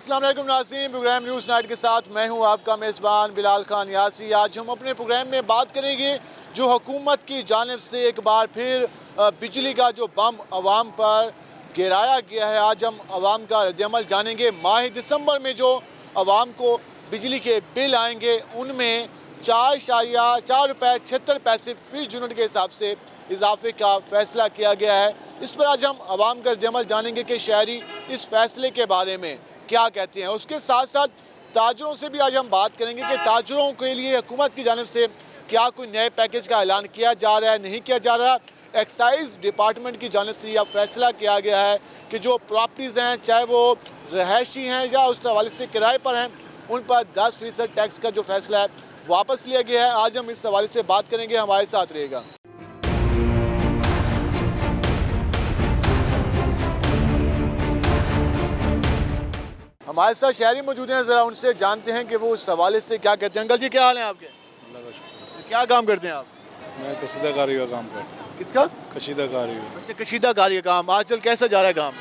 अस्सलाम वालेकुम नाज़रीन, प्रोग्राम न्यूज़ नाइट के साथ मैं हूं आपका मेज़बान बिलाल खान यासी। आज हम अपने प्रोग्राम में बात करेंगे जो हुकूमत की जानिब से एक बार फिर बिजली का जो बम आवाम पर गिराया गया है। आज हम आवाम का रद्दअमल जानेंगे। माह दिसंबर में जो आवाम को बिजली के बिल आएंगे उनमें 4.76 फ़ी यूनिट के हिसाब से इजाफे का फ़ैसला किया गया है। इस पर आज हम आवाम का रद्दअमल जानेंगे कि शहरी इस फैसले के बारे में क्या कहते हैं। उसके साथ साथ ताजरों से भी आज हम बात करेंगे कि ताजरों के लिए हुकूमत की जानिब से क्या कोई नए पैकेज का ऐलान किया जा रहा है, नहीं किया जा रहा। एक्साइज डिपार्टमेंट की जानिब से यह फैसला किया गया है कि जो प्रॉपर्टीज़ हैं, चाहे वो रहायशी हैं या उस हवाले से किराए पर हैं, उन पर 10% टैक्स का जो फैसला है वापस लिया गया है। आज हम इस हवाले से बात करेंगे, हमारे साथ रहेगा। हमारे साथ शहरी मौजूद हैं, ज़रा उनसे जानते हैं कि वो उस हवाले से क्या कहते हैं। अंकल जी, क्या हाल है आपके? अल्लाह का शुक्र। क्या काम करते हैं आप? मैं कशीदाकारी का काम करता हूँ। किसका? कशीदाकारी का। अच्छा, कशीदाकारी का काम। आजकल कैसा जा रहा है काम?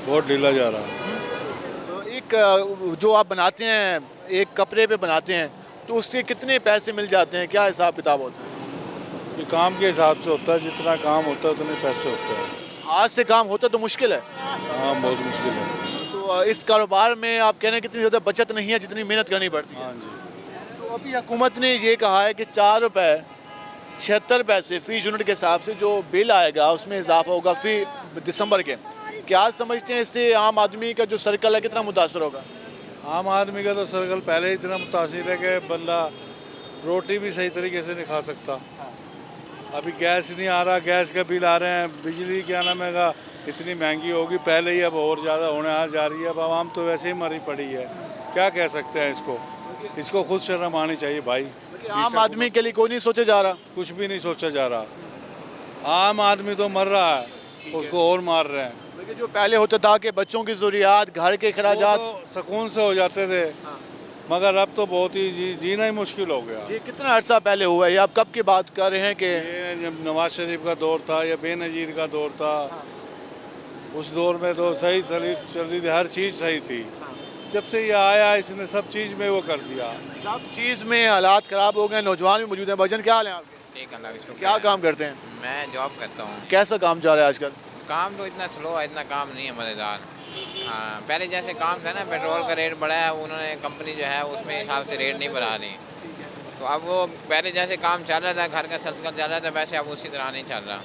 बहुत ढीला जा रहा है। तो एक जो आप बनाते हैं, एक कपड़े पे बनाते हैं, तो उसके कितने पैसे मिल जाते हैं, क्या हिसाब किताब होता है? ये काम के हिसाब से होता है, जितना काम होता है उतने पैसे होते हैं। आज से काम होता तो मुश्किल है। हाँ, बहुत मुश्किल है। तो इस कारोबार में आप कह रहे हैं कितनी ज़्यादा बचत नहीं है जितनी मेहनत करनी पड़ती है। हाँ जी। तो अभी हुकूमत ने ये कहा है कि 4.76 फ़ी यूनिट के हिसाब से जो बिल आएगा उसमें इजाफा होगा फ़ी दिसंबर के। क्या समझते हैं इससे आम आदमी का जो सर्कल है कितना मुतासर होगा? आम आदमी का तो सर्कल पहले ही इतना मुतासिर है कि बंदा रोटी भी सही तरीके से नहीं खा सकता। अभी गैस नहीं आ रहा, गैस का बिल आ रहे हैं, बिजली क्या नाम है इतनी महंगी होगी पहले ही, अब और ज़्यादा होने आ जा रही है। अब आवाम तो वैसे ही मरी पड़ी है, क्या कह सकते हैं इसको खुद शर्म आनी चाहिए भाई। आम आदमी के लिए कोई नहीं सोचा जा रहा, कुछ भी नहीं सोचा जा रहा। आम आदमी तो मर रहा है, उसको और मार रहे हैं। लेकिन जो पहले होता था कि बच्चों की ज़रूरियात, घर के अखराजात तो सुकून से हो जाते थे, मगर अब तो बहुत ही जीना ही मुश्किल हो गया। ये कितना अर्सा पहले हुआ है? ये आप कब की बात कर रहे हैं कि ये जब नवाज शरीफ का दौर था या बेनज़ीर का दौर था, उस दौर में तो सही चल रही थी, हर चीज़ सही थी। जब से ये आया इसने सब चीज़ में वो कर दिया, सब चीज़ में हालात ख़राब हो गए। नौजवान भी मौजूद हैं। भजन, क्या हाल है आपके? ठीक, अल्लाह का शुक्र क्या है। काम करते हैं? मैं जॉब करता हूँ। कैसा काम चल रहा है आजकल? काम तो इतना स्लो है, इतना काम नहीं है मज़ेदार। हाँ, पहले जैसे काम था ना, पेट्रोल का रेट बढ़ा है, उन्होंने कंपनी जो है उसमें हिसाब से रेट नहीं बढ़ा रही। तो अब वो पहले जैसे काम चल रहा था, घर का सर्कल चल रहा था, वैसे अब उसी तरह नहीं चल रहा।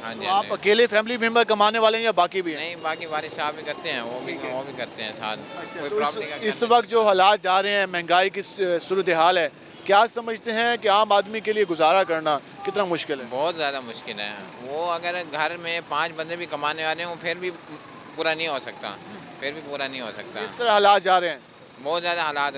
हाँ जी, तो आप अकेले फैमिली मेंबर कमाने वाले हैं या बाकी भी हैं? नहीं, बाकी वारिस साहब भी करते हैं, वो भी करते हैं साथ। कोई तो प्रॉब्लम नहीं इस वक्त जो हालात जा रहे हैं, महंगाई की सूरत हाल है, क्या समझते हैं कि आम आदमी के लिए गुजारा करना कितना मुश्किल है? बहुत ज़्यादा मुश्किल है। वो अगर घर में 5 बंदे भी कमाने वाले हों फिर भी पूरा नहीं हो सकता, इस तरह हालात जा रहे हैं, बहुत ज़्यादा हालात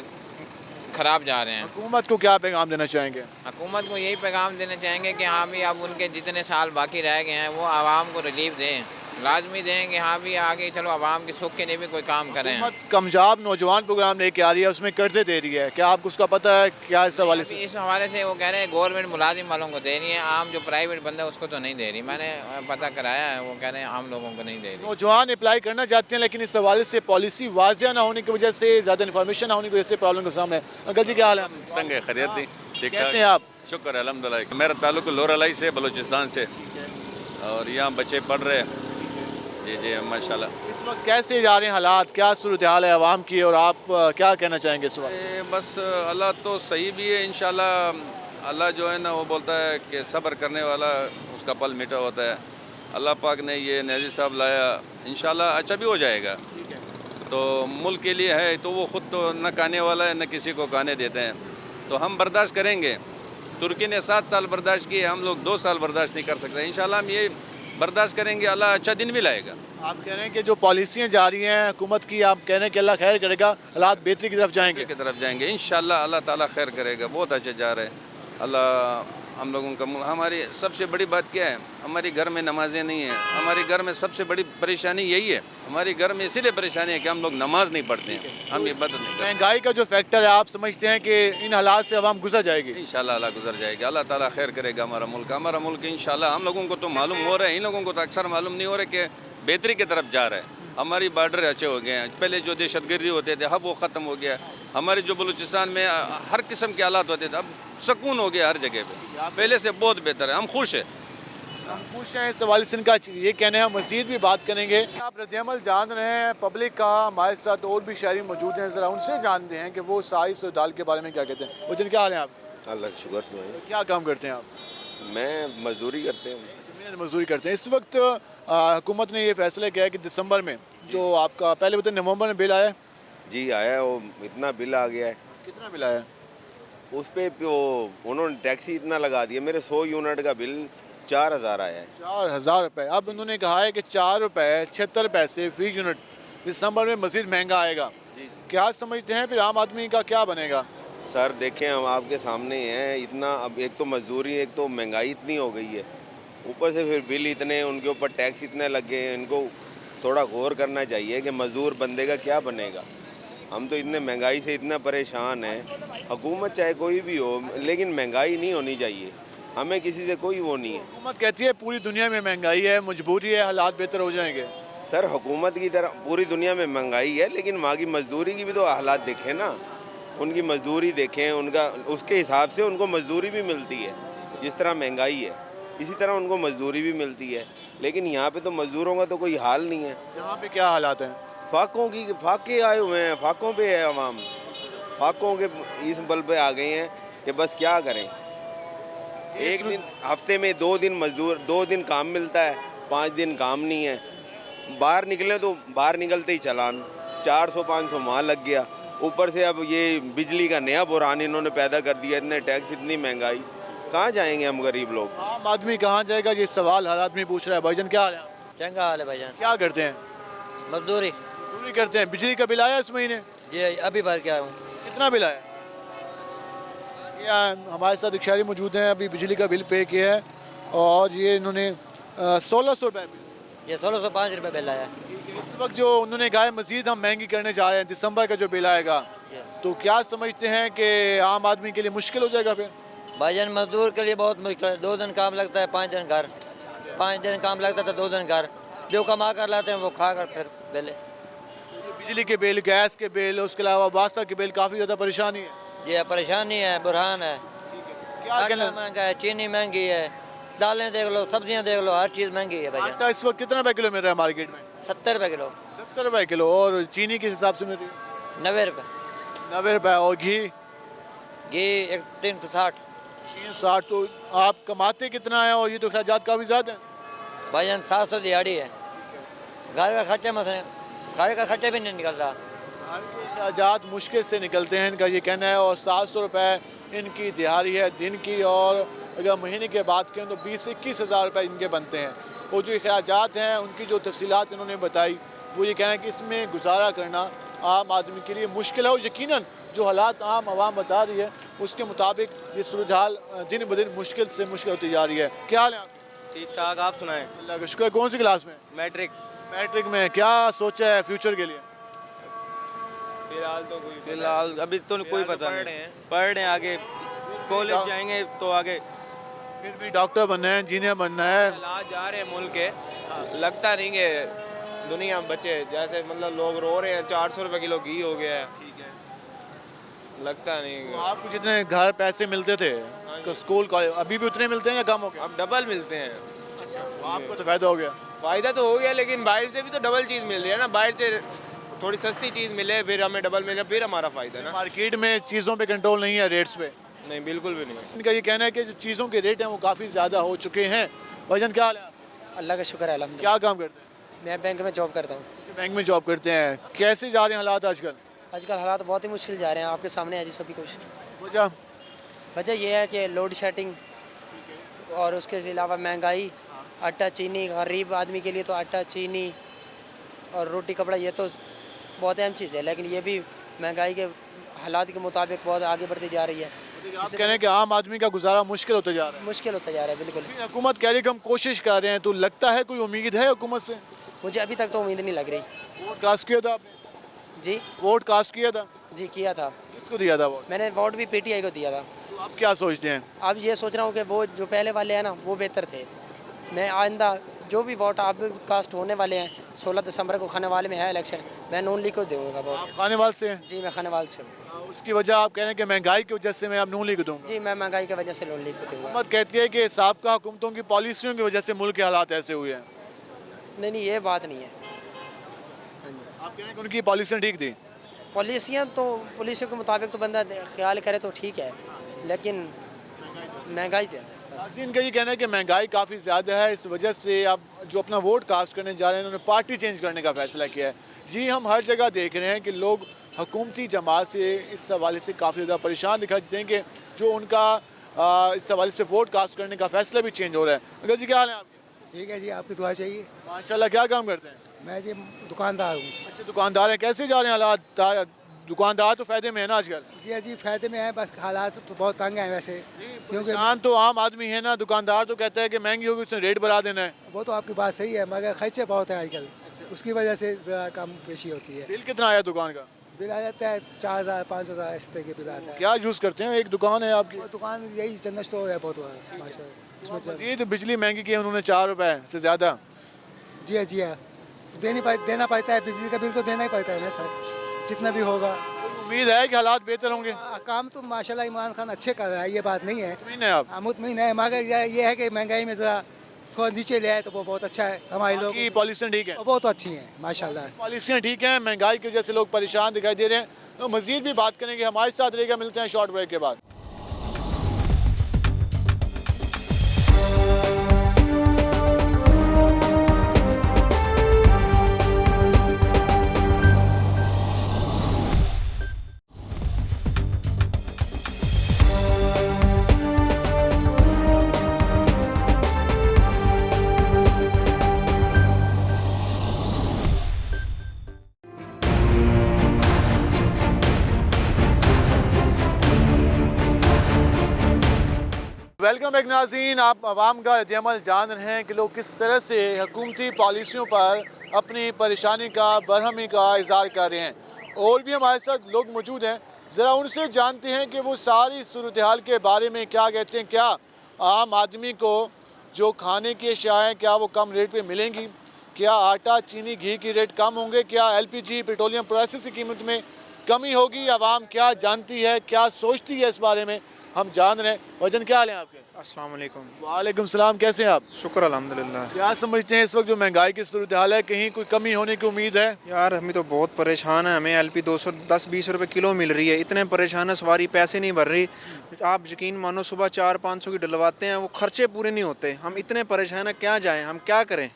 ख़राब जा रहे हैं। हुकूमत को क्या पैगाम देना चाहेंगे? हुकूमत को यही पैगाम देना चाहेंगे कि हाँ भी अब उनके जितने साल बाकी रह गए हैं वो आवाम को रिलीफ दें, लाजमी दें कि हाँ भी आगे चलो आवाम के सुख के लिए भी कोई काम करें। हुकूमत कामयाब नौजवान प्रोग्राम लेके आ रही है, उसमें कर्जे दे रही है, क्या आपको उसका पता है? क्या इस हवाले से? इस हवाले से वो कह रहे हैं गवर्नमेंट मुलाजिम वालों को दे रही है, आम जो प्राइवेट बंदा है उसको तो नहीं दे रही। मैंने पता कराया है, वो कह रहे हैं आम लोगों को नहीं दे रही। नौजवान अप्लाई करना चाहते हैं लेकिन इस हवाले से पॉलिसी वाजिया ना होने की वजह से, ज़्यादा इन्फॉर्मेशन ना होने की वजह से प्रॉब्लम का सामने है। अंकल जी, क्या हाल है? संग खैरियत दी, ठीक कैसे ठाक, हैं आप? शुक्र है अल्हम्दुलिल्लाह। मेरा ताल्लुक लोरलाई से, बलूचिस्तान से, और यहाँ बच्चे पढ़ रहे हैं। जी जी माशाल्लाह। इस वक्त कैसे जा रहे हैं हालात, क्या सूरत हाल है आवाम की, और आप क्या कहना चाहेंगे इस वक्त? बस अल्लाह तो सही भी है इंशाल्लाह। अल्लाह जो है ना वो बोलता है कि सब्र करने वाला उसका फल मीठा होता है। अल्लाह पाक ने ये नज़ीर साहब लाया, इंशाल्लाह अच्छा भी हो जाएगा। तो मुल्क के लिए है, तो वो ख़ुद तो न खाने वाला है न किसी को खाने देते हैं, तो हम बर्दाश्त करेंगे। तुर्की ने 7 साल बर्दाश्त किए, हम लोग 2 साल बर्दाश्त नहीं कर सकते। इंशाल्लाह हम ये बर्दाश्त करेंगे, अल्लाह अच्छा दिन भी लाएगा। आप कह रहे हैं कि जो पॉलिसियाँ जा रही हैं हुकूमत की, आप कह रहे हैं कि अल्लाह खैर करेगा, हालात बेहतरी की तरफ जाएंगे? की तरफ जाएंगे इंशाल्लाह, अल्लाह ताला खैर करेगा। बहुत अच्छे जा रहे हैं। अल्लाह हम लोगों का, हमारी सबसे बड़ी बात क्या है, हमारी घर में नमाजें नहीं हैं। हमारे घर में सबसे बड़ी परेशानी यही है। हमारे घर में इसीलिए परेशानी है कि हम लोग नमाज नहीं पढ़ते हैं, हम इबादत नहीं करते। महंगाई का जो फैक्टर है, आप समझते हैं कि इन हालात से आवाम गुजर जाएगी? इंशाल्लाह अल्लाह गुजर जाएगा, अल्लाह ताला खैर करेगा। हमारा मुल्क इंशाल्लाह, हम लोगों को तो मालूम हो रहा है, इन लोगों को तो अक्सर मालूम नहीं हो रहा है कि बेहतरी की तरफ जा रहा है। हमारी बॉर्डर अच्छे हो गए हैं। पहले जो दहशतगर्दी होते थे अब वो ख़त्म हो गया। हमारे जो बलूचिस्तान में हर किस्म के हालात होते थे अब सुकून हो गया हर जगह पे, पहले से बहुत बेहतर है, हम खुश हैं। हम पूछ रहे हैं इस हवाले से इनका ये कहना है, मज़ीद भी बात करेंगे। आप रद्द-ए-अमल जान रहे हैं पब्लिक का, हमारे साथ और भी शहरी मौजूद हैं, ज़रा उनसे जानते हैं कि वो साइज और दाल के बारे में क्या कहते हैं। वो जिन क्या हाल है आप? अल्लाह का शुक्र सुनाइए। क्या काम करते हैं आप? मैं मजदूरी करते हूँ। मेहनत मजदूरी करते हैं। इस वक्त हुकूमत ने ये फैसला किया है कि दिसंबर में जो आपका पहले बताए नवंबर में बिल आया, जी आया है, वो इतना बिल आ गया है, कितना बिल आया? उस पर वो उन्होंने टैक्स ही इतना लगा दिया। मेरे 100 यूनिट का बिल 4000 आया है। 4000 रुपये। अब उन्होंने कहा है कि 4 रुपये 76 पैसे फी यूनिट दिसंबर में मज़ीद महंगा आएगा। क्या समझते हैं फिर आम आदमी का क्या बनेगा? सर देखें, हम आपके सामने ही हैं। इतना अब एक तो मजदूरी, एक तो महंगाई इतनी हो गई है, ऊपर से फिर बिल इतने, उनके ऊपर टैक्स इतने लग गए हैं। इनको थोड़ा गौर करना चाहिए कि मजदूर बंदे का क्या बनेगा। हम तो इतने महंगाई से इतना परेशान हैं। हुकूमत चाहे कोई भी हो, लेकिन महंगाई नहीं होनी चाहिए। हमें किसी से कोई वो नहीं है। हुकूमत कहती है पूरी दुनिया में महंगाई है, मजबूरी है, हालात बेहतर हो जाएंगे। सर हुकूमत की तरह पूरी दुनिया में महंगाई है, लेकिन वहाँ की मजदूरी की भी तो हालात देखें ना। उनकी मजदूरी देखें, उनका उसके हिसाब से उनको मजदूरी भी मिलती है। जिस तरह महंगाई है इसी तरह उनको मजदूरी भी मिलती है, लेकिन यहाँ पे तो मजदूरों का तो कोई हाल नहीं है। यहाँ पे क्या हालात हैं? फाके आए हुए हैं, फाकों पे है अवाम, फाकों के इस बल पे आ गए हैं कि बस क्या करें। एक दिन हफ्ते में 2 दिन मजदूर, 2 दिन काम मिलता है, 5 दिन काम नहीं है। बाहर निकले तो बाहर निकलते ही चालान 400-500 वहाँ लग गया। ऊपर से अब ये बिजली का नया बुरान इन्होंने पैदा कर दिया। इतने टैक्स, इतनी महंगाई, कहाँ जाएंगे हम गरीब लोग? आम आदमी कहाँ जाएगा? ये सवाल हर आदमी पूछ रहा है। भाईजान क्या हाल है? चंगा हाल है भाईजान। क्या करते हैं? मजदूरी। मजदूरी करते हैं। बिजली का बिल आया इस महीने? जी अभी भर के आया हूँ। कितना बिल आया? हमारे साथ एक शहरी मौजूद हैं, अभी बिजली का बिल पे किया है और ये इन्होंने 1600 रुपये बिल। ये 1605 रुपये बिल आया। इस वक्त जो उन्होंने कहा है मज़ीद हम महंगी करने जा रहे हैं, दिसंबर का जो बिल आएगा, तो क्या समझते हैं कि आम आदमी के लिए मुश्किल हो जाएगा फिर? भाईजान मजदूर के लिए बहुत मुश्किल है। 2 दिन काम लगता है, 5 दिन घर, 5 दिन काम लगता है तो 2 दिन घर। जो कमा कर लाते हैं वो खा कर फिर बिल। बिजली के बिल, गैस के बिल, उसके अलावा वास्ता के बिल, काफ़ी ज़्यादा परेशानी है। जी परेशानी है, बुरहान है। क्या आटा कहना? महंगा है, चीनी महंगी है, दालें देख लो, सब्जियां देख लो, हर चीज़ महंगी है भाईजान। आटा इस वक्त कितना रुपये किलो मिल रहा है मार्केट में? 70 रुपये किलो। 70 रुपये किलो। और चीनी किस हिसाब से मिल रही है? 90 रुपये। 90 रुपये। और घी? घी 360। 360। तो आप कमाते कितना है? और ये तो खर्चात काफ़ी ज़्यादा है भाईजान। 700 दिहाड़ी है। घर का खर्चा मसला, घर का खर्चा भी नहीं निकल रहा। घर के अखराजात मुश्किल से निकलते हैं, इनका ये कहना है। और 700 रुपये इनकी दिहाड़ी है दिन की, और अगर महीने की बात करें तो 20 से 21 हज़ार रुपये इनके बनते हैं। और जो अखराजात हैं उनकी जो तफसीलात इन्होंने बताई, वो ये कहना है कि इसमें गुजारा करना आम आदमी के लिए मुश्किल है। और यकीनन जो हालात आम आवाम बता रही है उसके मुताबिक ये सूरत हाल दिन ब दिन मुश्किल से मुश्किल होती जा रही है। क्या हाल है आप? ठीक ठाक, आप सुनाएं। अल्लाह का शुक्र। कौन सी क्लास में? मैट्रिक। मैट्रिक में। क्या सोचा है फ्यूचर के लिए? फिलहाल अभी तो कोई पता नहीं। पढ़ रहे हैं, आगे कॉलेज जाएंगे तो आगे फिर भी डॉक्टर बनना है, इंजीनियर बनना है। इलाज जा रहे हैं मुल्क के। लगता नहीं कि दुनिया में बचे, जैसे मतलब लोग रो रहे हैं 400 रुपये किलो घी हो गया है। लगता नहीं। तो आपको जितने घर पैसे मिलते थे तो स्कूल कॉलेज, अभी भी उतने मिलते हैं या कम हो गए? अब डबल मिलते हैं। अच्छा, तो आपको तो फायदा हो गया। फ़ायदा तो हो गया, लेकिन बाहर से भी तो डबल चीज़ मिल रही है ना। बाहर से थोड़ी सस्ती चीज़ मिले, फिर हमें डबल मिले, फिर हमारा फ़ायदा ना। मार्केट में चीज़ों पे कंट्रोल नहीं है, रेट्स पे? नहीं, बिल्कुल भी नहीं। इनका ये कहना है कि जो चीज़ों के रेट हैं वो काफ़ी ज़्यादा हो चुके हैं। भाईजान क्या हाल है? अल्लाह का शुक्र है अल्हम्दुलिल्लाह। क्या काम करते हैं? मैं बैंक में जॉब करता हूँ। बैंक में जॉब करते हैं। कैसे जा रहे हैं हालात आजकल? आजकल हालात बहुत ही मुश्किल जा रहे हैं, आपके सामने है जी सभी कुछ। वजह? यह है कि लोड शेडिंग और उसके अलावा महंगाई, आटा चीनी, गरीब आदमी के लिए तो आटा चीनी और रोटी कपड़ा ये तो बहुत अहम चीज़ है, लेकिन ये भी महंगाई के हालात के मुताबिक बहुत आगे बढ़ती जा रही है। आप कह रहे हैं कि आम आदमी का गुजारा मुश्किल होता जा रहा है। मुश्किल होता जा रहा है बिल्कुल। हुकूमत कह रही है कि हम कोशिश कर रहे हैं, तो लगता है कोई उम्मीद है हुकूमत से? मुझे अभी तक तो उम्मीद नहीं लग रही। वोट कास्ट किया था आपने? जी वोट कास्ट किया था? जी किया था। किसको दिया था वोट? मैंने वोट भी PTI को दिया था। तो आप क्या सोचते हैं? अब ये सोच रहा हूँ कि वो जो पहले वाले हैं ना वो बेहतर थे। मैं आइंदा जो भी वोट आप कास्ट होने वाले हैं 16 दिसंबर को खानेवाल में है इलेक्शन, मैं नून लीग को दूंगा वोट। आप खानेवाल से हैं? जी मैं खानेवाल से हूँ। उसकी वजह आप कह रहे हैं कि महंगाई की वजह से मैं अब नून लीग दूंगा। जी मैं महंगाई की वजह से नून लीग को दूंगा। हुकूमत कहती है कि साबका हुकूमतों की पॉलिसियों की वजह से मुल्क के हालात ऐसे हुए हैं। नहीं नहीं, ये बात नहीं है। हाँ जी, आप कह रहे हैं कि उनकी पॉलिसियाँ ठीक थी? पॉलिसियाँ तो पॉलिसियों के मुताबिक तो बंदा ख्याल करे तो ठीक है, लेकिन महंगाई ज़्यादा है बस। नाज़रीन का ये कहना है कि महंगाई काफ़ी ज़्यादा है, इस वजह से अब जो अपना वोट कास्ट करने जा रहे हैं उन्होंने पार्टी चेंज करने का फ़ैसला किया है। जी हम हर जगह देख रहे हैं कि लोग हुकूमती जमात से इस हवाले से काफ़ी ज़्यादा परेशान दिखाई देते हैं कि जो उनका इस हवाले से वोट कास्ट करने का फ़ैसला भी चेंज हो रहा है। अगर जी क्या हाल है आपके? ठीक है जी, आपकी दुआ चाहिए। माशाल्लाह, क्या काम करते हैं? मैं जी दुकानदार हूँ। अच्छे दुकानदार हैं, कैसे जा रहे हैं हालात? दुकानदार तो फ़ायदे में है ना आजकल? जी फ़ायदे में है, बस हालात तो बहुत तंग हैं वैसे, क्योंकि परेशान तो आम आदमी है ना, दुकानदार तो कहता है कि महंगी होगी उसने रेट बढ़ा देना है। वो तो आपकी बात सही है, मगर खर्चे बहुत हैं आजकल, उसकी वजह से ज़रा कम पेशी होती है। बिल कितना आया दुकान का? बिल आ जाता है 4000 5000 इस तरह के बिल आता है। क्या यूज़ करते हैं? एक दुकान है आपकी? वो दुकान यही जनरल स्टोर है, बहुत बड़ा माशाल्लाह। इसमें मज़ीद बिजली महंगी की है उन्होंने 4 रुपए से ज़्यादा। जी हाँ, देना पड़ता है, बिजली का बिल तो देना ही पड़ता है ना सर, जितना भी होगा। उम्मीद है कि हालात बेहतर होंगे? काम तो माशाल्लाह इमरान खान अच्छे कर रहा है, ये बात नहीं है। मुतमईन है आप? हाँ मुतमईन है, मगर ये है कि महंगाई में ज़रा थोड़ा नीचे ले आए तो वो बहुत अच्छा है हमारे लोग। की पॉलिसियाँ ठीक है? बहुत अच्छी हैं माशाल्लाह। पॉलिसियाँ ठीक हैं, महंगाई की वजह से लोग परेशान दिखाई दे रहे हैं। तो मज़ीद भी बात करेंगे, हमारे साथ रहेगा। मिलते हैं शॉर्ट ब्रेक के बाद। वेलकम बैक नाज़रीन, आप आवाम का रद्द-ए-अमल जान रहे हैं कि लोग किस तरह से हुकूमती पॉलिसियों पर अपनी परेशानी का, बरहमी का इज़हार कर रहे हैं। और भी हमारे साथ लोग मौजूद हैं, ज़रा उनसे जानते हैं कि वो सारी सूरत हाल के बारे में क्या कहते हैं। क्या आम आदमी को जो खाने की अशिया हैं क्या वो कम रेट पे मिलेंगी? क्या आटा, चीनी, घी की रेट कम होंगे? क्या LPG पेट्रोलियम प्राइसेस की कीमत में कमी होगी? आवाम क्या जानती है, क्या सोचती है, इस बारे में हम जान रहे हैं। वजन क्या हाल है आपके? अस्सलाम वालेकुम। वालेकुम सलाम, कैसे हैं आप? शुक्र अल्हम्दुलिल्लाह। क्या समझते हैं इस वक्त जो महंगाई की सूरत हाल है, कहीं कोई कमी होने की उम्मीद है? यार हमें तो बहुत परेशान है, हमें LP 210-20 रुपए किलो मिल रही है, इतने परेशान है, सवारी पैसे नहीं भर रही। आप यकीन मानो सुबह 400-500 की डलवाते हैं, वो खर्चे पूरे नहीं होते। हम इतने परेशान हैं, क्या जाएँ, हम क्या करें?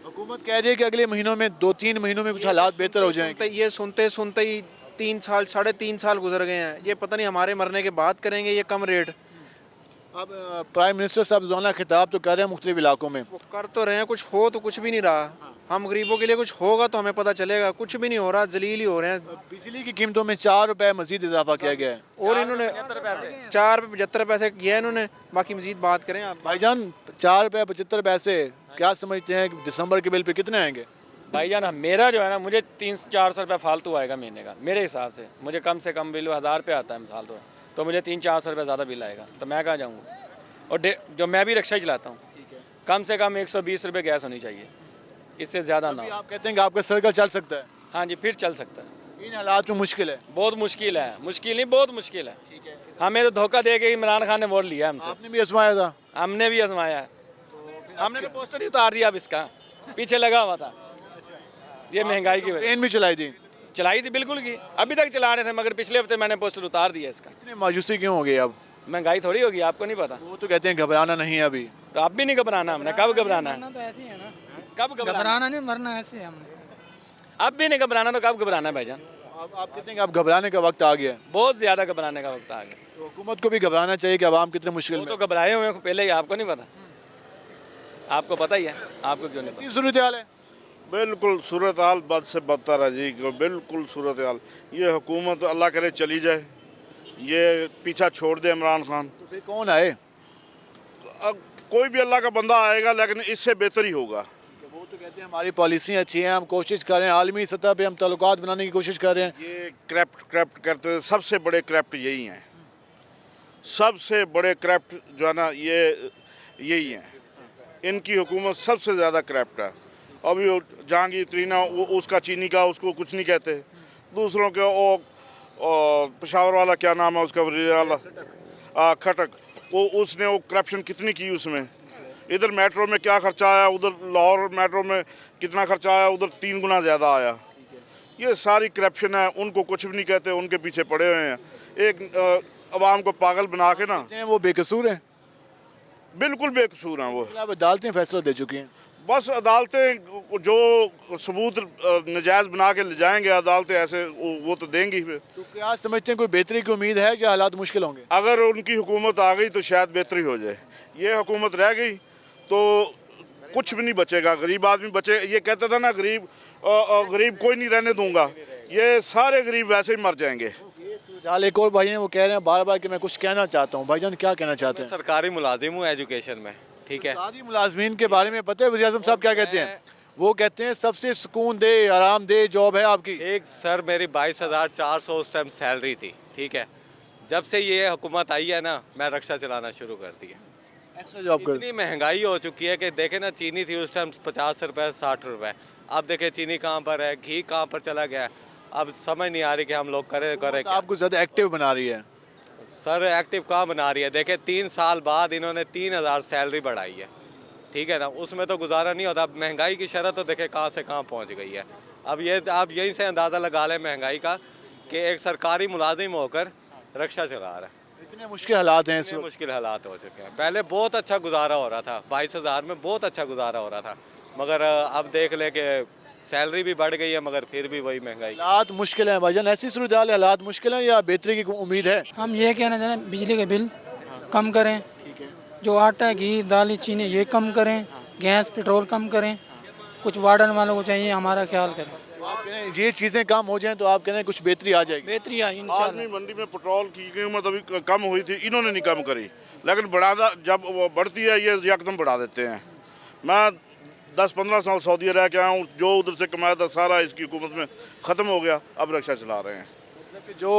हुकूमत कह रही है कि अगले महीनों में 2-3 महीनों में कुछ हालात बेहतर हो जाएंगे। ये सुनते सुनते ही 3 साल 3.5 साल गुजर गए हैं। ये पता नहीं हमारे मरने के बाद करेंगे ये कम रेट। अब प्राइम मिनिस्टर साहब रोज़ाना खिताब तो कर रहे हैं मुख्तलिफ इलाकों में। वो कर तो रहे हैं, कुछ हो तो कुछ भी नहीं रहा। हम गरीबों के लिए कुछ होगा तो हमें पता चलेगा, कुछ भी नहीं हो रहा, जलील ही हो रहे हैं। बिजली की कीमतों में 4 रुपए मजीद इजाफा किया गया है और इन्होंने 4 रुपये 75 पैसे किया है इन्होंने। बाकी मजीद बात करें आप। भाईजान, 4 रुपए 75 पैसे क्या समझते हैं कि दिसंबर के बिल पे कितने आएंगे? भाईजान मेरा जो है ना, मुझे 300-400 रुपये फालतू आएगा महीने का मेरे हिसाब से। मुझे कम से कम बिल 1000 रुपये आता है मिसाल तो मुझे 300-400 रुपये ज़्यादा बिल आएगा, तो मैं कहाँ जाऊँगा? और जो मैं भी रिक्शा ही चलाता हूँ, कम से कम 120 रुपये गैस होनी चाहिए, इससे ज़्यादा ना हो। आप कहते हैं कि आपका सर्कल चल सकता है? हाँ जी, फिर चल सकता है। इन हालात में मुश्किल है? बहुत मुश्किल है, मुश्किल नहीं बहुत मुश्किल है। हमें तो धोखा दे के इमरान खान ने वोट लिया हमसे। आपने भी आजमाया था? हमने भी आजमाया है, हमने तो पोस्टर ही उतार दिया अब इसका, पीछे लगा हुआ था। ये महंगाई की वजह ट्रेन भी चलाई थी बिल्कुल की, अभी तक चला रहे थे, मगर पिछले हफ्ते मैंने पोस्टर उतार दिया इसका। इतनी मायूसी क्यों हो गई? अब महंगाई थोड़ी होगी, आपको नहीं पता? वो तो कहते हैं घबराना नहीं है अभी। तो अब भी नहीं घबराना हमने, कब घबराना है? तो ऐसे ही है ना, कब घबराना नहीं, मरना ऐसे है हमने। अब भी नहीं घबराना तो कब घबराना है भाईजान? आप कहते हैं कि अब घबराने का वक्त आ गया है? बहुत ज़्यादा घबराने का वक्त आ गया। तो हुकूमत को भी घबराना चाहिए कि आवाम कितने मुश्किल में। तो घबराए हुए हैं पहले ही, आपको नहीं पता? आपको पता ही है, आपको क्यों नहीं पता? सूरत हाल है बिल्कुल सूरत हाल बद से बदतर है जी, बिल्कुल सूरत हाल। ये हुकूमत अल्लाह करे चली जाए, ये पीछा छोड़ दे इमरान खान। तो फिर कौन आए? अब कोई भी अल्लाह का बंदा आएगा, लेकिन इससे बेहतर ही होगा। वो तो कहते हैं हमारी पॉलिसियाँ अच्छी हैं, हम कोशिश कर रहे हैं, आलमी सतह पे हम ताल्लुकात बनाने की कोशिश कर रहे हैं। ये क्रैप्ट करते हैं, सबसे बड़े क्रैप्ट यही हैं, सबसे बड़े क्रैप्ट जो है ना ये यही हैं। इनकी हुकूमत सबसे ज़्यादा करप्ट है। अभी वो जहांगीर त्रीना वो उसका चीनी का उसको कुछ नहीं कहते, दूसरों के वो पेशावर वाला क्या नाम है उसका वाला खटक, वो उसने वो करप्शन कितनी की उसमें। इधर मेट्रो में क्या खर्चा आया, उधर लाहौर मेट्रो में कितना खर्चा आया, उधर 3 गुना ज़्यादा आया। ये सारी करप्शन है, उनको कुछ भी नहीं कहते, उनके पीछे पड़े हुए हैं। एक अवाम को पागल बना के ना, वो बेकसूर हैं, बिल्कुल बेकसूर हैं वो। अब अदालतें फैसला दे चुकी हैं। बस अदालतें जो सबूत नजायज़ बना के ले जाएंगे अदालतें, ऐसे वो तो देंगी फिर। तो क्या समझते हैं कोई बेहतरी की उम्मीद है या हालात मुश्किल होंगे? अगर उनकी हुकूमत आ गई तो शायद बेहतरी हो जाए। ये हुकूमत रह गई तो कुछ भी नहीं बचेगा, गरीब आदमी बचे। ये कहता था ना गरीब कोई नहीं रहने दूंगा, ये सारे गरीब वैसे ही मर जाएंगे। फिलहाल एक और भाई हैं, वो कह रहे हैं बार बार कि मैं कुछ कहना चाहता हूँ। भाईजान क्या कहना चाहते हैं? सरकारी मुलाजिम हूँ एजुकेशन में, ठीक है। सरकारी मुलाजमीन के बारे में पता है वज़ीर आज़म साहब क्या कहते हैं? वो कहते हैं सबसे सुकून दे आरामदेह जॉब है आपकी। एक सर मेरी 22,400 उस टाइम सैलरी थी, ठीक है। जब से ये हुकूमत आई है ना, मैं रक्षा चलाना शुरू कर दिया। एक्स्ट्रा जॉब कर। इतनी महंगाई हो चुकी है कि देखे ना, चीनी थी उस टाइम 50 रुपए 60 रुपए, अब देखे चीनी कहाँ पर है, घी कहाँ पर चला गया। अब समझ नहीं आ रही कि हम लोग करे क्या। आपको ज़्यादा एक्टिव बना रही है सर। एक्टिव कहाँ बना रही है? देखे 3 साल बाद इन्होंने 3,000 सैलरी बढ़ाई है, ठीक है ना। उसमें तो गुजारा नहीं होता। अब महंगाई की शरह तो देखे कहाँ से कहाँ पहुँच गई है। अब ये आप यहीं से अंदाज़ा लगा लें महंगाई का कि एक सरकारी मुलाजिम होकर रक्षा चला रहा है। इतने मुश्किल हालात हैं, इतने मुश्किल हालात हो चुके हैं। पहले बहुत अच्छा गुजारा हो रहा था, 22,000 में बहुत अच्छा गुजारा हो रहा था, मगर अब देख ले कि सैलरी भी बढ़ गई है मगर फिर भी वही महंगाई। हालात मुश्किल हैं भाईजान, ऐसी सूरत हाल है, हालात मुश्किल हैं या बेहतरी की उम्मीद है? हम ये कहना चाहते हैं बिजली के बिल कम करें, जो आटा घी दाल चीनी ये कम करें, गैस पेट्रोल कम करें, कुछ वार्डन वालों को चाहिए हमारा ख्याल करें। आप कह रहे हैं ये चीज़ें कम हो जाएं तो आप कह रहे हैं कुछ बेहतरी आ जाएगी? बेहतरी आई आदमी मंडी में पेट्रोल की कीमत अभी कम हुई थी, इन्होंने नहीं कम करी, लेकिन बढ़ा जब वो बढ़ती है ये एकदम बढ़ा देते हैं। मैं 10-15 साल सऊदी रह के आया हूँ, जो उधर से कमाया था सारा इसकी हुकूमत में ख़त्म हो गया, अब रक्षा चला रहे हैं। जो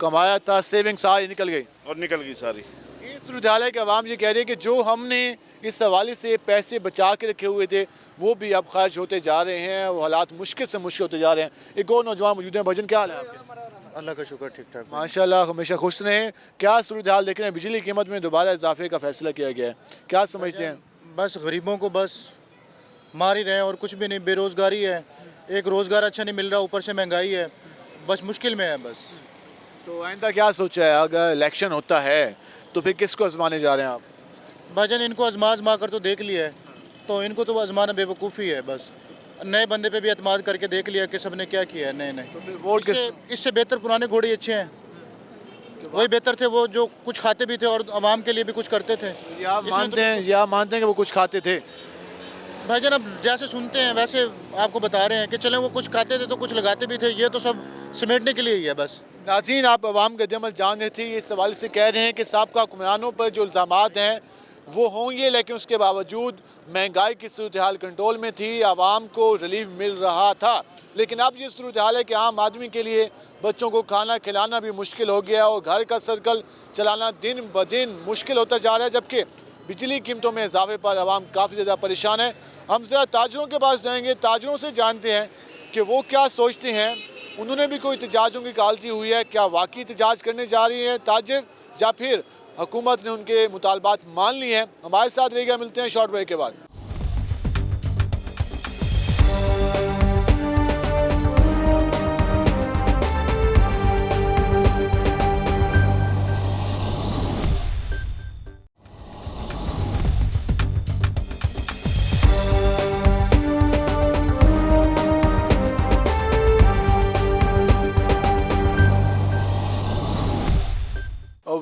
कमाया था सेविंग सारी निकल गई और निकल गई सारी। ये सूरत हाल है कि अवाम ये कह रही है कि जो हमने इस हवाले से पैसे बचा के रखे हुए थे वो भी अब खर्च होते जा रहे हैं, वो हालात मुश्किल से मुश्किल होते जा रहे हैं। एक और नौजवान मौजूद हैं। भजन क्या हाल है आपके? अल्लाह का शुक्र ठीक ठाक माशाल्लाह, हमेशा खुश रहें। क्या सूरत हाल देख रहे हैं? बिजली की कीमत में दोबारा इजाफे का फैसला किया गया है, क्या समझते हैं? बस गरीबों को बस मार ही रहे हैं और कुछ भी नहीं। बेरोज़गारी है, एक रोज़गार अच्छा नहीं मिल रहा, ऊपर से महंगाई है, बस मुश्किल में है बस। तो आइंदा क्या सोचा है? अगर इलेक्शन होता है तो फिर किसको आजमाने जा रहे हैं आप? भाईजान इनको आजमा कर तो देख लिया है, तो इनको तो आजमाना बेवकूफ़ी है। बस नए बंदे पे भी एतमाद करके देख लिया कि सबने क्या किया है। नए तो वोट इससे बेहतर पुराने घोड़े ही अच्छे हैं, वही बेहतर थे। वो जो कुछ खाते भी थे और आवाम के लिए भी कुछ करते थे। या मानते हैं कि वो कुछ खाते थे? भाईजान अब जैसे सुनते हैं वैसे आपको बता रहे हैं कि चले वो कुछ खाते थे तो कुछ लगाते भी थे, ये तो सब समेटने के लिए ही है बस। नाज़रीन, आप अवाम का अमल जान रहे थे, इस सवाल से कह रहे हैं कि साबका हुक्मरानों पर जो इल्ज़ामात हैं वो होंगे, लेकिन उसके बावजूद महंगाई की सूरत हाल कंट्रोल में थी, आवाम को रिलीफ मिल रहा था। लेकिन अब ये सूरत हाल है कि आम आदमी के लिए बच्चों को खाना खिलाना भी मुश्किल हो गया और घर का सर्कल चलाना दिन ब दिन मुश्किल होता जा रहा है, जबकि बिजली कीमतों में इजाफे पर आवाम काफ़ी ज़्यादा परेशान है। हम ज़रा ताजरों के पास जाएंगे, ताजरों से जानते हैं कि वो क्या सोचते हैं। उन्होंने भी कोई एहतजाजों की कालती हुई है, क्या वाकई एहतजाज करने जा रही है ताजर या फिर हुकूमत ने उनके मुतालबात मान लिए हैं? हमारे साथ रहेगा, मिलते हैं शॉर्ट ब्रेक के बाद।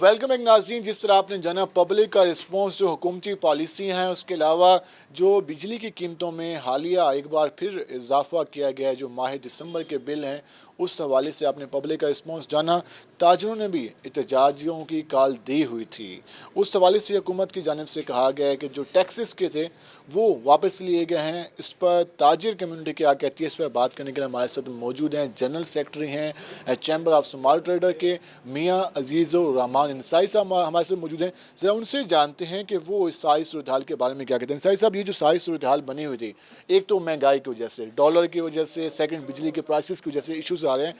वेलकम एक नाज़रीन, जिस तरह आपने जाना पब्लिक का रिस्पॉन्स जो हुकूमती पॉलिसी हैं, उसके अलावा जो बिजली की कीमतों में हालिया एक बार फिर इजाफा किया गया है, जो माह दिसंबर के बिल हैं उस हवाले से आपने पब्लिक का रिस्पॉन्स जाना। ताजरों ने भी एहतजाजियों की कॉल दी हुई थी। उस हवाले से हुकूमत की जानिब से कहा गया है कि जो टैक्सेस के थे वो वापस लिए गए हैं। इस पर ताजिर कम्युनिटी क्या कहती है, इस पर बात करने के लिए हमारे साथ मौजूद हैं जनरल सेक्रेटरी हैं चैम्बर ऑफ स्मॉल ट्रेडर के मियाँ अजीज़ुर रहमान इंसाई साहब हमारे साथ मौजूद हैं। ज़रा उनसे जानते हैं कि वो इस सारी सूरत हाल के बारे में क्या कहते हैं। इंसाई साहब, ये जो सारी सूरत हाल बनी हुई थी, एक तो महंगाई की वजह से, डॉलर की वजह से, सेकंड बिजली के प्राइसेस की वजह से इश्यूज आ रहे हैं,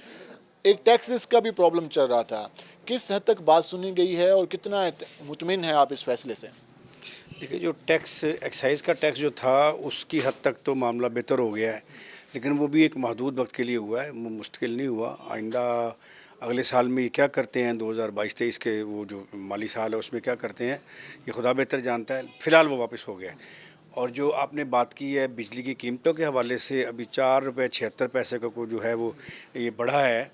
एक टैक्सेस का भी प्रॉब्लम चल रहा था, किस हद तक बात सुनी गई है और कितना मुतमिन है आप इस फैसले से? देखिए, जो टैक्स एक्साइज़ का टैक्स जो था उसकी हद तक तो मामला बेहतर हो गया है, लेकिन वो भी एक महदूद वक्त के लिए हुआ है, वो मुश्किल नहीं हुआ। आइंदा अगले साल में ये क्या करते हैं, 2022-23 के वो जो माली साल है उसमें क्या करते हैं, ये खुदा बेहतर जानता है। फ़िलहाल वो वापस हो गया है। और जो आपने बात की है बिजली की कीमतों के हवाले से, अभी 4 रुपये 76 पैसे का को जो है वो ये बढ़ा है।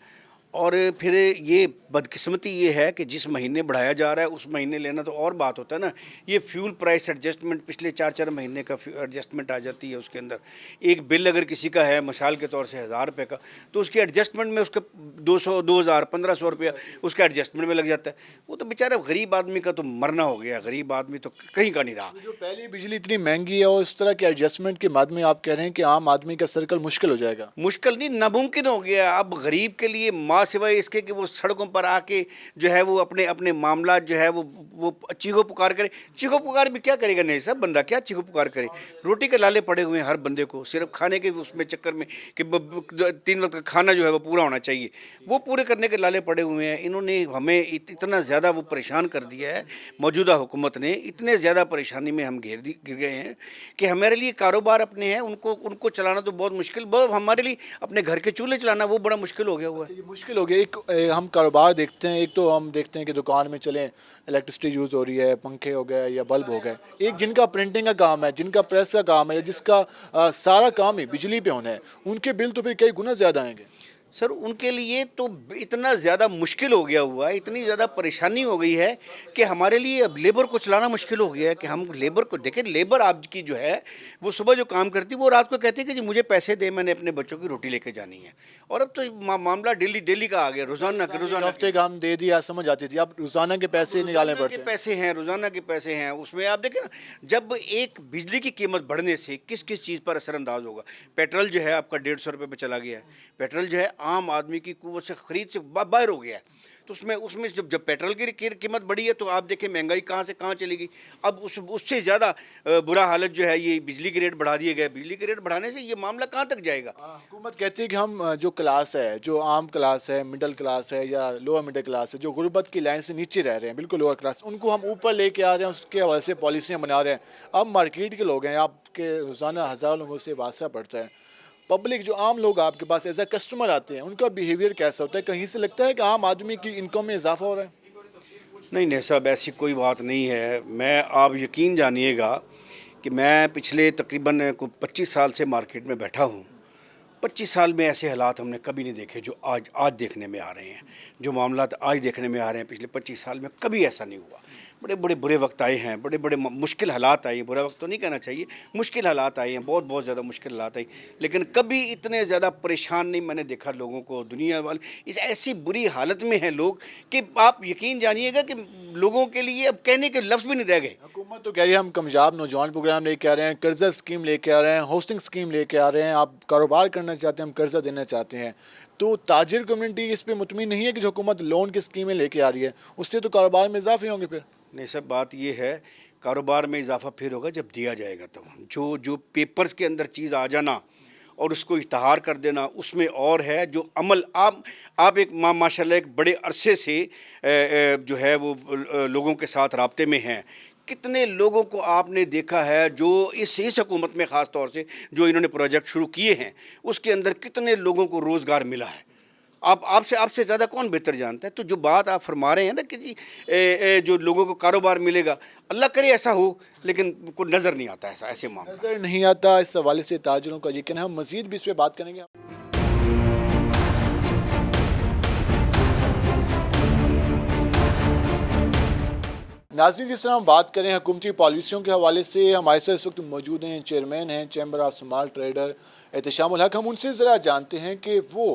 और फिर ये बदकिस्मती ये है कि जिस महीने बढ़ाया जा रहा है उस महीने लेना तो और बात होता है ना। ये फ्यूल प्राइस एडजस्टमेंट पिछले 4-4 महीने का एडजस्टमेंट आ जाती है उसके अंदर। एक बिल अगर किसी का है मिसाल के तौर से 1000 रुपये का, तो उसके एडजस्टमेंट में उसका 200, 2000, 1500 रुपया उसका एडजस्टमेंट में लग जाता है। वो तो बेचारा गरीब आदमी का तो मरना हो गया, गरीब आदमी तो कहीं का नहीं रहा। जो पहली बिजली इतनी महंगी है और इस तरह के एडजस्टमेंट के बाद में आप कह रहे हैं कि आम आदमी का सर्कल मुश्किल हो जाएगा? मुश्किल नहीं, नामुमकिन हो गया। अब गरीब के लिए माँ सिवाय इसके कि वो सड़कों पर आके जो है वो अपने अपने मामला जो है वो चीखो पुकार करे। चीखो पुकार भी क्या करेगा? नहीं सब बंदा क्या चीखो पुकार करे? रोटी के लाले पड़े हुए हैं हर बंदे को, सिर्फ खाने के उसमें चक्कर में कि 3 वक्त का खाना जो है वो पूरा होना चाहिए, वो पूरे करने के लाले पड़े हुए हैं। इन्होंने हमें इतना ज़्यादा वो परेशान कर दिया है, मौजूदा हुकूमत ने इतने ज़्यादा परेशानी में हम गिर गए हैं कि हमारे लिए कारोबार अपने हैं उनको चलाना तो बहुत मुश्किल, बहुत हमारे लिए अपने घर के चूल्हे चलाना वो बड़ा मुश्किल हो गया हुआ है। मुश्किल हो गया। एक हम कारोबार देखते हैं, एक तो हम देखते हैं कि दुकान में चलें इलेक्ट्रिसिटी यूज़ हो रही है, पंखे हो गए या बल्ब हो गए, एक जिनका प्रिंटिंग का काम है, जिनका प्रेस का काम है, जिसका सारा काम ही बिजली पे होना है, उनके बिल तो फिर कई गुना ज़्यादा आएंगे। सर उनके लिए तो इतना ज़्यादा मुश्किल हो गया हुआ है, इतनी ज़्यादा परेशानी हो गई है कि हमारे लिए अब लेबर को चलाना मुश्किल हो गया है कि हम लेबर को देखें। लेबर आज की जो है वो सुबह जो काम करती है वो रात को कहती है कि जी मुझे पैसे दे, मैंने अपने बच्चों की रोटी लेके जानी है। और अब तो मामला डेली का आ गया, रोज़ाना हफ्ते का हम दे दिया समझ आती थी, अब रोज़ाना के पैसे निकालने पड़ते हैं। पैसे हैं, रोज़ाना के पैसे हैं। उसमें आप देखें ना, जब एक बिजली की कीमत बढ़ने से किस किस चीज़ पर असरअंदाज होगा। पेट्रोल जो है आपका 150 रुपये पे चला गया है। पेट्रोल जो है आम आदमी की कुव्वत से खरीद से बाहर हो गया है। तो उसमें जब पेट्रोल की कीमत बढ़ी है तो आप देखें महंगाई कहाँ से कहाँ चली गई। अब उससे ज़्यादा बुरा हालत जो है ये बिजली के रेट बढ़ा दिए गए। बिजली के रेट बढ़ाने से ये मामला कहाँ तक जाएगा? हुकूमत कहती है कि हम जो क्लास है, जो आम क्लास है, मिडिल क्लास है या लोअर मिडिल क्लास है, जो गुर्बत की लाइन से नीचे रह रहे हैं, बिल्कुल लोअर क्लास, उनको हम ऊपर लेके आ रहे हैं, उसके हवाले से पॉलिसियाँ बना रहे हैं। अब मार्केट के लोग हैं, आपके रोज़ाना हज़ारों लोगों से वास्ता पड़ता है। पब्लिक जो आम लोग आपके पास एज ए कस्टमर आते हैं, उनका बिहेवियर कैसा होता है? कहीं से लगता है कि आम आदमी की इनकम में इजाफा हो रहा है? नहीं साहब, ऐसी कोई बात नहीं है। मैं आप यकीन जानिएगा कि मैं पिछले तकरीबन 25 साल से मार्केट में बैठा हूँ। 25 साल में ऐसे हालात हमने कभी नहीं देखे जो आज देखने में आ रहे हैं। जो मामला आज देखने में आ रहे हैं पिछले 25 साल में कभी ऐसा नहीं हुआ। बड़े बुरे वक्त आए हैं, बड़े मुश्किल हालात आए हैं। बुरा वक्त तो नहीं कहना चाहिए, मुश्किल हालात आए हैं, बहुत ज़्यादा मुश्किल हालात आई। लेकिन कभी इतने ज़्यादा परेशान नहीं मैंने देखा लोगों को। दुनिया वाले इस ऐसी बुरी हालत में हैं लोग कि आप यकीन जानिएगा कि लोगों के लिए अब कहने के लफ्ज़ भी नहीं रह गए। हुकूमत तो कह रही है हम कामयाब नौजवान प्रोग्राम लेके आ रहे हैं, कर्जा स्कीम लेके आ रहे हैं, होस्टिंग स्कीम लेके आ रहे हैं। आप कारोबार करना चाहते हैं, हम कर्जा देना चाहते हैं। तो ताजिर कम्युनिटी इस पर मुतमिन नहीं है कि जो हुकूमत लोन की स्कीमें लेके आ रही है उससे तो कारोबार में इजाफे होंगे? फिर नहीं सब बात ये है, कारोबार में इजाफा फिर होगा जब दिया जाएगा। तो जो पेपर्स के अंदर चीज़ आ जाना और उसको इश्तहार कर देना उसमें और है। जो अमल आप एक माशाल्लाह एक बड़े अरसे से जो है वो लोगों के साथ राब्ते में हैं। कितने लोगों को आपने देखा है जो इस हुकूमत में ख़ास तौर से जो इन्होंने प्रोजेक्ट शुरू किए हैं उसके अंदर कितने लोगों को रोज़गार मिला है। आपसे ज़्यादा कौन बेहतर जानता है। तो जो बात आप फरमा रहे हैं ना कि जी जो लोगों को कारोबार मिलेगा, अल्लाह करे ऐसा हो, लेकिन को नज़र नहीं आता ऐसे मामला नज़र नहीं आता। इस हवाले से ताजिरों का यकीन है। हम मज़ीद भी इस पर बात करेंगे। नाज़रीन, जिस तरह हम बात करें हुकूमती पॉलिसियों के हवाले से, हमारे साथ इस वक्त मौजूद हैं चेयरमैन हैं चैम्बर ऑफ स्मॉल ट्रेडर एहतशामुल हक। हम उनसे ज़रा जानते हैं कि वो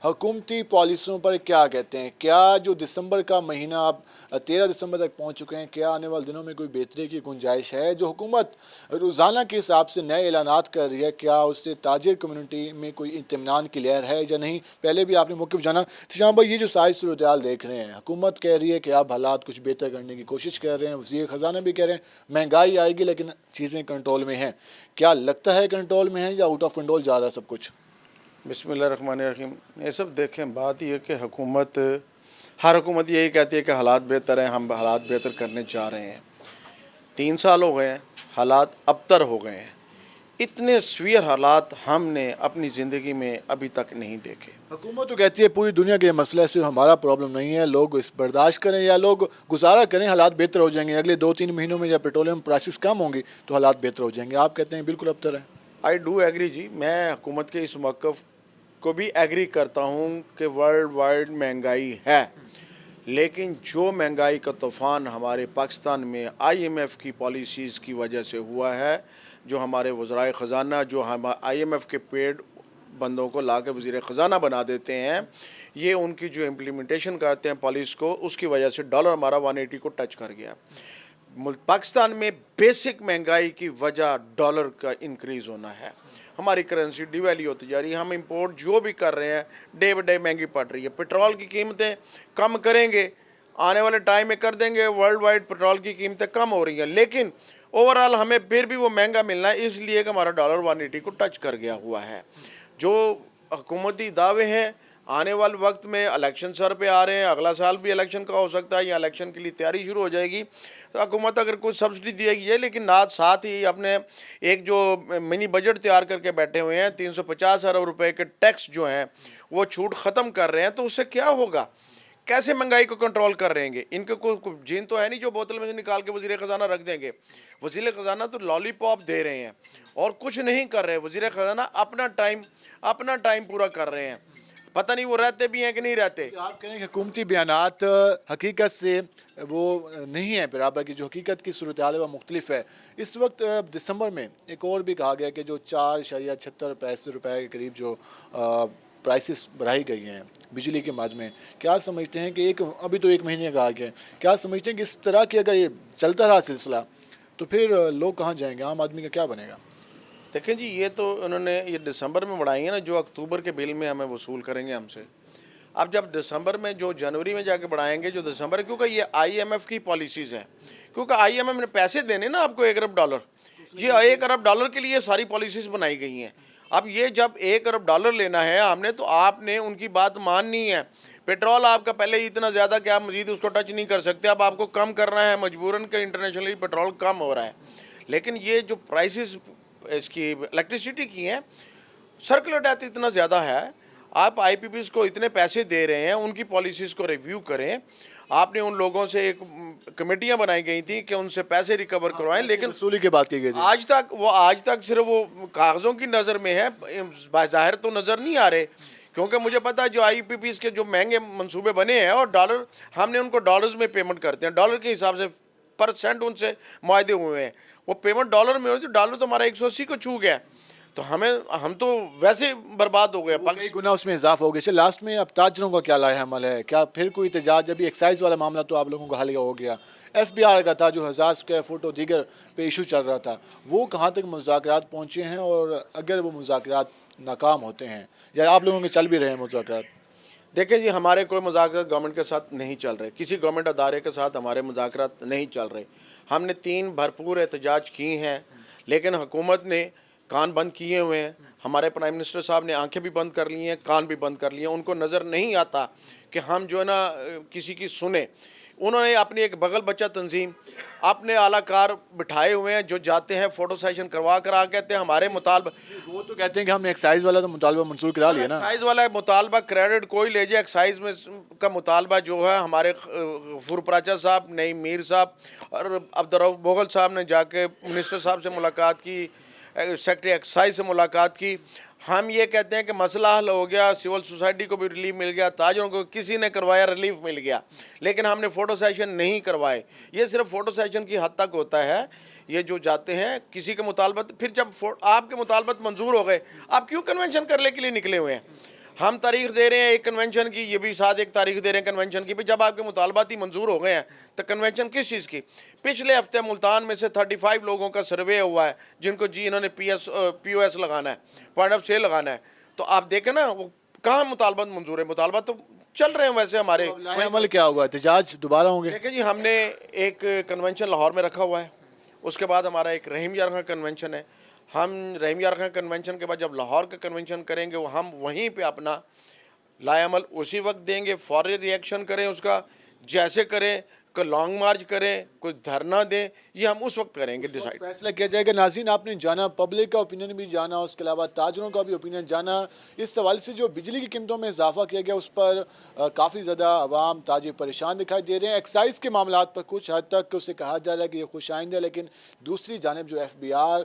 हुकूमती पॉलिसियों पर क्या कहते हैं? क्या जो दिसंबर का महीना आप 13 दिसंबर तक पहुंच चुके हैं, क्या आने वाले दिनों में कोई बेहतरी की गुंजाइश है? जो हुकूमत रोज़ाना के हिसाब से नए ऐलानात कर रही है, क्या उससे ताजिर कम्युनिटी में कोई इत्मीनान की लहर है या नहीं? पहले भी आपने मौक़िफ़ जाना। शाम भाई, ये जो सारी सूरत-ए-हाल देख रहे हैं, हुकूमत कह रही है कि आप हालात कुछ बेहतर करने की कोशिश कर रहे हैं, वज़ीर ख़ज़ाना भी कह रहे हैं महंगाई आएगी लेकिन चीज़ें कंट्रोल में हैं। क्या लगता है कंट्रोल में है या आउट ऑफ कंट्रोल जा रहा है सब कुछ? बिस्मिल्लाहिर्रहमानिर्रहीम। ये सब देखें, बात यह कि हर हुकूमत यही कहती है कि हालात बेहतर हैं, हम हालात बेहतर करने जा रहे हैं। 3 साल हो गए हैं, हालात अबतर हो गए हैं। इतने सीवियर हालात हमने अपनी ज़िंदगी में अभी तक नहीं देखे। हुकूमत तो कहती है पूरी दुनिया के मसला सिर्फ हमारा प्रॉब्लम नहीं है, लोग इस बर्दाश्त करें या लोग गुजारा करें, हालात बेहतर हो जाएंगे। अगले 2-3 महीनों में जब पेट्रोलियम प्राइसेस कम होंगी तो हालात बेहतर हो जाएंगे। आप कहते हैं बिल्कुल अबतर है। आई डू एग्री जी, मैं हुकूमत के इस मौक़िफ़ को भी एग्री करता हूँ कि वर्ल्ड वाइड महंगाई है, लेकिन जो महंगाई का तूफ़ान हमारे पाकिस्तान में IMF की पॉलिसीज़ की वजह से हुआ है, जो हमारे वज़राए ख़ज़ाना जो हम IMF के पेड बंदों को ला के वज़ीर ख़ज़ाना बना देते हैं, ये उनकी जो इम्प्लीमेंटेशन करते हैं पॉलिसी को, उसकी वजह से डॉलर हमारा 180 को टच कर गया। पाकिस्तान में बेसिक महंगाई की वजह डॉलर का इंक्रीज़ होना है। हमारी करेंसी डिवैल्यू होती जा रही है, हम इंपोर्ट जो भी कर रहे हैं डे बाई डे महंगी पड़ रही है। पेट्रोल की कीमतें कम करेंगे, आने वाले टाइम में कर देंगे, वर्ल्ड वाइड पेट्रोल की कीमतें कम हो रही हैं, लेकिन ओवरऑल हमें फिर भी वो महंगा मिलना है, इसलिए कि हमारा डॉलर 180 को टच कर गया हुआ है। जो हुकूमती दावे हैं, आने वाले वक्त में इलेक्शन सर पे आ रहे हैं, अगला साल भी इलेक्शन का हो सकता है या इलेक्शन के लिए तैयारी शुरू हो जाएगी, तो हुकूमत अगर कुछ सब्सिडी देगी है, लेकिन साथ ही अपने एक जो मिनी बजट तैयार करके बैठे हुए हैं, 350 अरब रुपए के टैक्स जो हैं वो छूट ख़त्म कर रहे हैं, तो उससे क्या होगा? कैसे महंगाई को कंट्रोल कर रहेंगे? इनके कोई जीन तो है नहीं जो बोतल में से निकाल के वज़ीर ख़ज़ाना रख देंगे। वज़ीर ख़ज़ाना तो लॉलीपॉप दे रहे हैं और कुछ नहीं कर रहे। वज़ीर ख़ज़ाना अपना टाइम पूरा कर रहे हैं, पता नहीं वो रहते भी हैं कि नहीं रहते। आप कह रहे हैं कि हुकूमती बयानात हकीकत से वो नहीं है बराबर की, जो हकीकत की सूरत हाल है वह मुख्तलिफ है। इस वक्त दिसंबर में एक और भी कहा गया कि जो 4.76 रुपए के करीब जो प्राइसेस बढ़ाई गई हैं बिजली के मद में, क्या समझते हैं कि अभी तो 1 महीने का आ गया है, क्या समझते हैं कि इस तरह की अगर ये चलता रहा सिलसिला तो फिर लोग कहाँ जाएंगे, आम आदमी का क्या बनेगा? देखें जी, ये तो उन्होंने ये दिसंबर में बढ़ाई है ना, जो अक्टूबर के बिल में हमें वसूल करेंगे हमसे। अब जब दिसंबर में जो जनवरी में जाके बढ़ाएंगे जो दिसंबर, क्योंकि ये IMF की पॉलिसीज़ हैं, क्योंकि IMF ने पैसे देने ना आपको 1 अरब डॉलर, जी 1 अरब डॉलर के लिए सारी पॉलिसीज़ बनाई गई हैं। अब ये जब 1 अरब डॉलर लेना है हमने, तो आपने उनकी बात माननी है। पेट्रोल आपका पहले ही इतना ज़्यादा कि आप मज़ीद उसको टच नहीं कर सकते, अब आपको कम करना है मजबूरन के, इंटरनेशनली पेट्रोल कम हो रहा है। लेकिन ये जो प्राइसेस इसकी इलेक्ट्रिसिटी की हैं, सर्कुलर डेथ इतना ज़्यादा है, आप IPPs को इतने पैसे दे रहे हैं, उनकी पॉलिसीज़ को रिव्यू करें। आपने उन लोगों से एक कमेटियां बनाई गई थी कि उनसे पैसे रिकवर करवाएं, लेकिन वसूली की बात की गई थी। आज तक सिर्फ वो कागज़ों की नज़र में है, बाज़ाहिर तो नज़र नहीं आ रहे, क्योंकि मुझे पता है जो IPPs के जो महंगे मंसूबे बने हैं और डॉलर, हमने उनको डॉलर्स में पेमेंट करते हैं, डॉलर के हिसाब से % उनसे मुआहदे हुए हैं, वो पेमेंट डॉलर में हो रही, तो डॉलर तो हमारा 180 को छू गया, तो हम तो वैसे बर्बाद हो गए, कई गुना उसमें इजाफा हो गया। चलिए लास्ट में अब ताजरों का क्या लाया अमल है, क्या फिर कोई एहतजाज? अभी एक्साइज वाला मामला तो आप लोगों को हालिया हो गया, FBR का था जो 1000 स्क्वायर फुट और दीगर पे इशू चल रहा था, वो कहाँ तक मुज़ाकरात पहुँचे हैं, और अगर वो मुज़ाकरात नाकाम होते हैं या आप लोगों के चल भी रहे हैं मुज़ाकरात? देखें जी, हमारे कोई मुज़ाकरात गवर्नमेंट के साथ नहीं चल रहे, किसी गवर्नमेंट अदारे के साथ हमारे मुज़ाकरात नहीं चल रहे। हमने 3 भरपूर एहतजाज किए हैं, लेकिन हुकूमत ने कान बंद किए हुए हैं। हमारे प्राइम मिनिस्टर साहब ने आंखें भी बंद कर ली हैं, कान भी बंद कर लिए हैं, उनको नज़र नहीं आता कि हम जो है ना किसी की सुने। उन्होंने अपनी एक बगल बच्चा तंजीम अपने आलाकार बिठाए हुए हैं, जो जाते हैं फ़ोटो सेशन करवा कहते हैं हमारे मुतालबा, वो तो कहते हैं कि हमने एक्साइज वाला तो मुतालबा मंजूर करा लिया ना। एक्साइज वाला मुतालबा क्रेडिट कोई ले जाए, एक्साइज में का मुतालबा जो है हमारे फुरपराचा साहब, नईम मीर साहब और अब्दुर्रऊफ बोगल साहब ने जाके मिनिस्टर साहब से मुलाकात की, सेक्रेटरी एक्साइज से मुलाकात की। हम ये कहते हैं कि मसला हल हो गया, सिविल सोसाइटी को भी रिलीफ मिल गया, ताजरों को किसी ने करवाया रिलीफ मिल गया, लेकिन हमने फ़ोटो सेशन नहीं करवाए। ये सिर्फ फ़ोटो सेशन की हद तक होता है, ये जो जाते हैं किसी के मुतालबत, फिर जब आपके मुतालबत मंजूर हो गए, आप क्यों कन्वेंशन करने के लिए निकले हुए हैं? हम तारीख दे रहे हैं एक कन्वेंशन की, ये भी साथ एक तारीख दे रहे हैं कन्वेंशन की भी। जब आपके मुतालबात ही मंजूर हो गए हैं तो कन्वेंशन किस चीज़ की? पिछले हफ्ते मुल्तान में से 35 लोगों का सर्वे हुआ है जिनको जी इन्होंने POS लगाना है, पॉइंट ऑफ सेल लगाना है। तो आप देखें ना वो कहाँ मुतालबात मंजूर है, मुतालबात तो चल रहे हैं वैसे हमारे। अमल क्या होगा, एहतजाज दोबारा होंगे? देखिए जी, हमने एक कन्वेंशन लाहौर में रखा हुआ है, उसके बाद हमारा एक रहीम यार खां कन्वेंशन है। हम रहीम यार खां कन्वेंशन के बाद जब लाहौर का कन्वेंशन करेंगे वो हम वहीं पे अपना लाएअमल उसी वक्त देंगे, फौरी रिएक्शन करें उसका, जैसे करें, कोई लॉन्ग मार्च करें, कोई धरना दें, ये हम उस वक्त करेंगे डिसाइड। फैसला किया जाएगा। नाज़रीन, आपने जाना, पब्लिक का ओपिनियन भी जाना, उसके अलावा ताजरों का भी ओपिनियन जाना। इस सवाल से जो बिजली की कीमतों में इजाफा किया गया उस पर काफ़ी ज़्यादा अवाम ताजिर परेशान दिखाई दे रहे हैं। एक्साइज़ के मामला पर कुछ हद तक उसे कहा जा रहा है कि ये खुश आइंद है, लेकिन दूसरी जानब जो FBR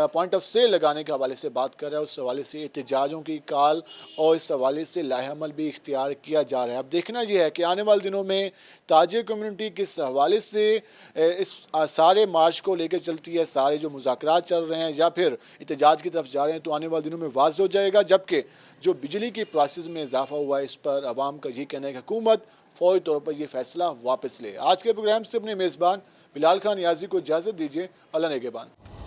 पॉइंट ऑफ सेल लगाने के हवाले से बात कर रहा है, उस हवाले से एहतजाजों की काल और इस हवाले से लाहेअमल भी इख्तियार किया जा रहा है। अब देखना ये है कि आने वाले दिनों में ताजिर कम्युनिटी किस हवाले से इस सारे मार्च को लेकर चलती है, सारे जो मुज़ाकरात चल रहे हैं या फिर एहतजाज की तरफ जा रहे हैं, तो आने वाले दिनों में वाज़ेह हो जाएगा। जबकि जो बिजली की प्राइसेस में इजाफा हुआ है, इस पर आवाम का ये कहना है कि हुकूमत फौरी तौर पर यह फैसला वापस ले। आज के प्रोग्राम से अपने मेज़बान बिलाल खान याजी को इजाज़त दीजिए। अल्लाह नेगेबान।